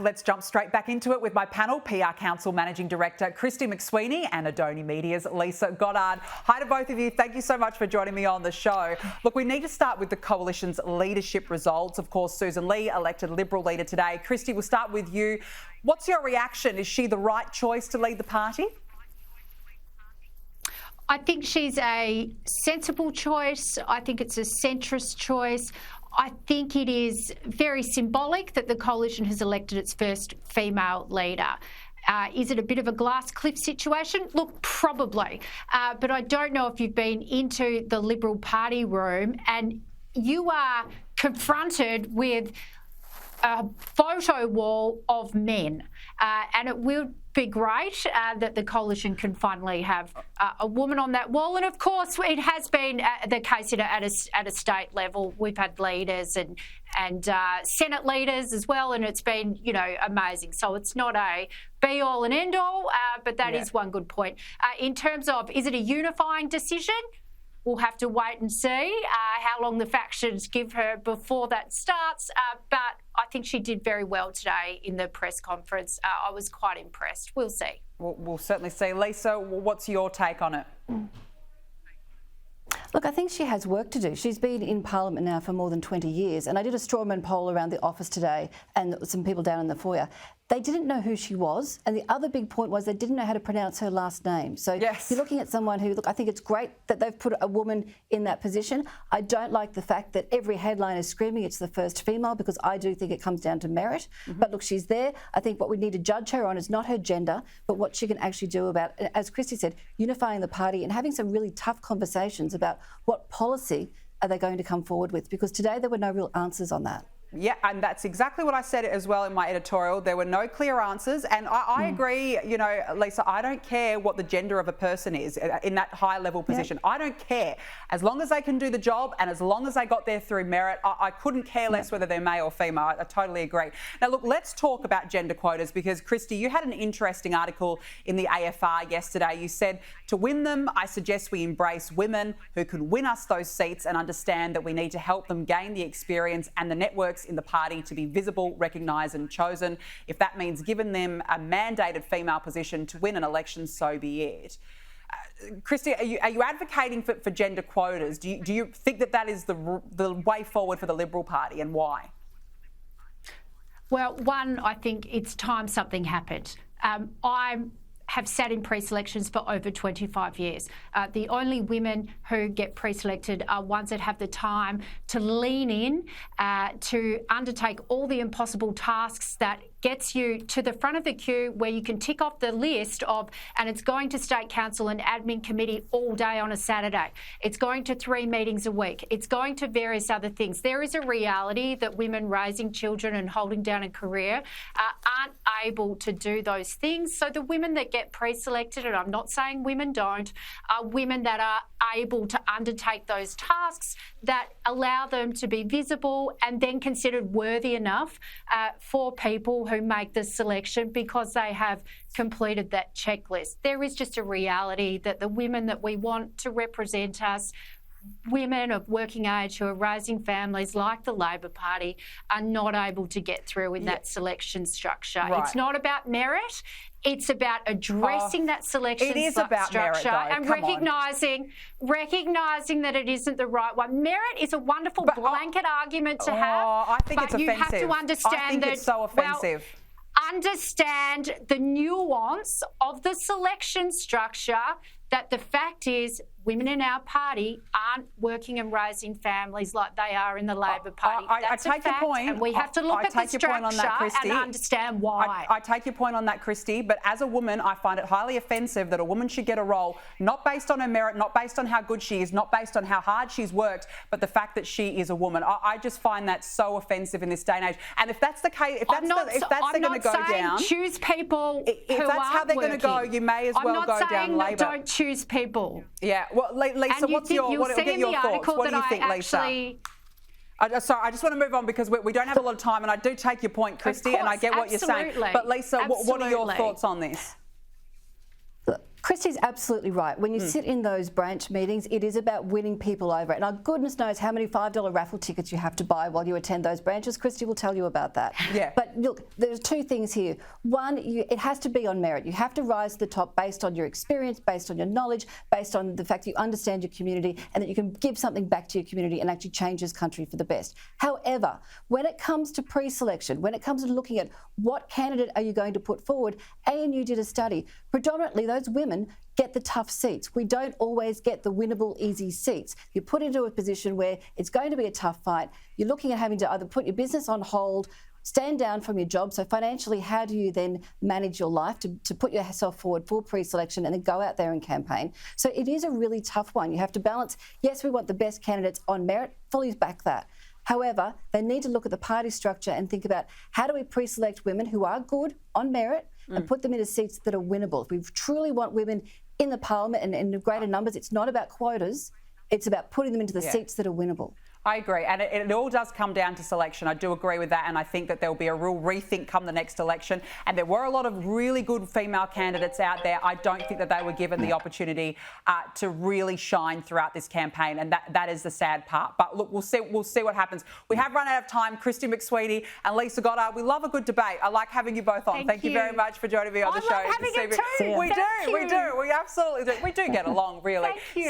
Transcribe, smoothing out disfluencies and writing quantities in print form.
Let's jump straight back into it with my panel, PR Counsel Managing Director Kristy McSweeney and Adoni Media's Lisa Goddard. Hi to both of you. Thank you so much for joining me on the show. Look, we need to start with the Coalition's leadership results. Of course, Sussan Ley elected Liberal leader today. Kristy, we'll start with you. What's your reaction? Is she the right choice to lead the party? I think she's a sensible choice. I think it's a centrist choice. I think it is very symbolic that the Coalition has elected its first female leader. Is it a bit of a glass cliff situation? Look, probably. But I don't know if you've been into the Liberal Party room and you are confronted with a photo wall of men. And it will be great that the Coalition can finally have a woman on that wall. And of course, it has been the case at a state level. We've had leaders and Senate leaders as well, and it's been, you know, amazing. So it's not a be all and end all, but that is one good point. In terms of, is it a unifying decision? We'll have to wait and see how long the factions give her before that starts. But I think she did very well today in the press conference. I was quite impressed. We'll see. We'll certainly see. Lisa, what's your take on it? Look, I think she has work to do. She's been in Parliament now for more than 20 years. And I did a strawman poll around the office today and some people down in the foyer. They didn't know who she was. And the other big point was they didn't know how to pronounce her last name. So you're looking at someone who, look, I think it's great that they've put a woman in that position. I don't like the fact that every headline is screaming it's the first female, because I do think it comes down to merit. But look, she's there. I think what we need to judge her on is not her gender, but what she can actually do about, as Kristy said, unifying the party and having some really tough conversations about what policy are they going to come forward with, because today there were no real answers on that. Yeah, and that's exactly what I said as well in my editorial. There were no clear answers. And I agree, you know, Lisa, I don't care what the gender of a person is in that high level position. I don't care. As long as they can do the job and as long as they got there through merit, I couldn't care less whether they're male or female. I totally agree. Now, look, let's talk about gender quotas, because, Kristy, you had an interesting article in the AFR yesterday. You said, to win them, I suggest we embrace women who can win us those seats and understand that we need to help them gain the experience and the networks in the party to be visible, recognised and chosen. If that means giving them a mandated female position to win an election, so be it. Kristy, are you advocating for gender quotas? Do you think that is the way forward for the Liberal Party, and why? Well, one, I think it's time something happened. I have sat in pre-selections for over 25 years. The only women who get pre-selected are ones that have the time to lean in, to undertake all the impossible tasks that gets you to the front of the queue, where you can tick off the list of, and it's going to State Council and Admin Committee all day on a Saturday. It's going to 3 meetings a week. It's going to various other things. There is a reality that women raising children and holding down a career aren't able to do those things. So the women that get pre-selected, and I'm not saying women don't, are women that are able to undertake those tasks that allow them to be visible and then considered worthy enough for people who make the selection because they have completed that checklist. There is just a reality that the women that we want to represent us, women of working age who are raising families like the Labor Party, are not able to get through in that selection structure. Right. It's not about merit. It's about addressing that selection structure and recognising that it isn't the right one. Merit is a wonderful blanket argument to have. I think it's offensive. You have to understand it's so offensive. Understand the nuance of the selection structure, that the fact is women in our party aren't working and raising families like they are in the Labor Party. I take your point. And we have to look at the structure and understand why. I take your point on that, Kristy, but as a woman, I find it highly offensive that a woman should get a role not based on her merit, not based on how good she is, not based on how hard she's worked, but the fact that she is a woman. I just find that so offensive in this day and age. And if that's the case, if that's going to go down, choose people who if that's how they're going to go, you may as well go down Labor. Don't choose people. Yeah. Well, Lisa, what's your thoughts? What do you think, Lisa? Sorry, I just want to move on because we don't have a lot of time, and I do take your point, Kristy, and I get what you're saying. But Lisa, what are your thoughts on this? Kristy's absolutely right. When you sit in those branch meetings, it is about winning people over. And goodness knows how many $5 raffle tickets you have to buy while you attend those branches. Kristy will tell you about that. Yeah. But look, there's two things here. One, it has to be on merit. You have to rise to the top based on your experience, based on your knowledge, based on the fact that you understand your community and that you can give something back to your community and actually change this country for the best. However, when it comes to pre-selection, when it comes to looking at what candidate are you going to put forward, ANU did a study. Predominantly, those women get the tough seats. We don't always get the winnable, easy seats. You're put into a position where it's going to be a tough fight. You're looking at having to either put your business on hold, stand down from your job. So financially, how do you then manage your life to put yourself forward for pre-selection and then go out there and campaign? So it is a really tough one. You have to balance, yes, we want the best candidates on merit, fully back that. However, they need to look at the party structure and think about how do we pre-select women who are good on merit and put them into seats that are winnable. If we truly want women in the parliament and in greater numbers, it's not about quotas, it's about putting them into the seats that are winnable. I agree, and it all does come down to selection. I do agree with that, and I think that there will be a real rethink come the next election. And there were a lot of really good female candidates out there. I don't think that they were given the opportunity to really shine throughout this campaign, and that is the sad part. But look, we'll see what happens. We have run out of time. Kristy McSweeney and Lisa Goddard, we love a good debate. I like having you both on. Thank you very much for joining me on the show. I love having it too. We do. We absolutely do. We do get along, really. Thank you.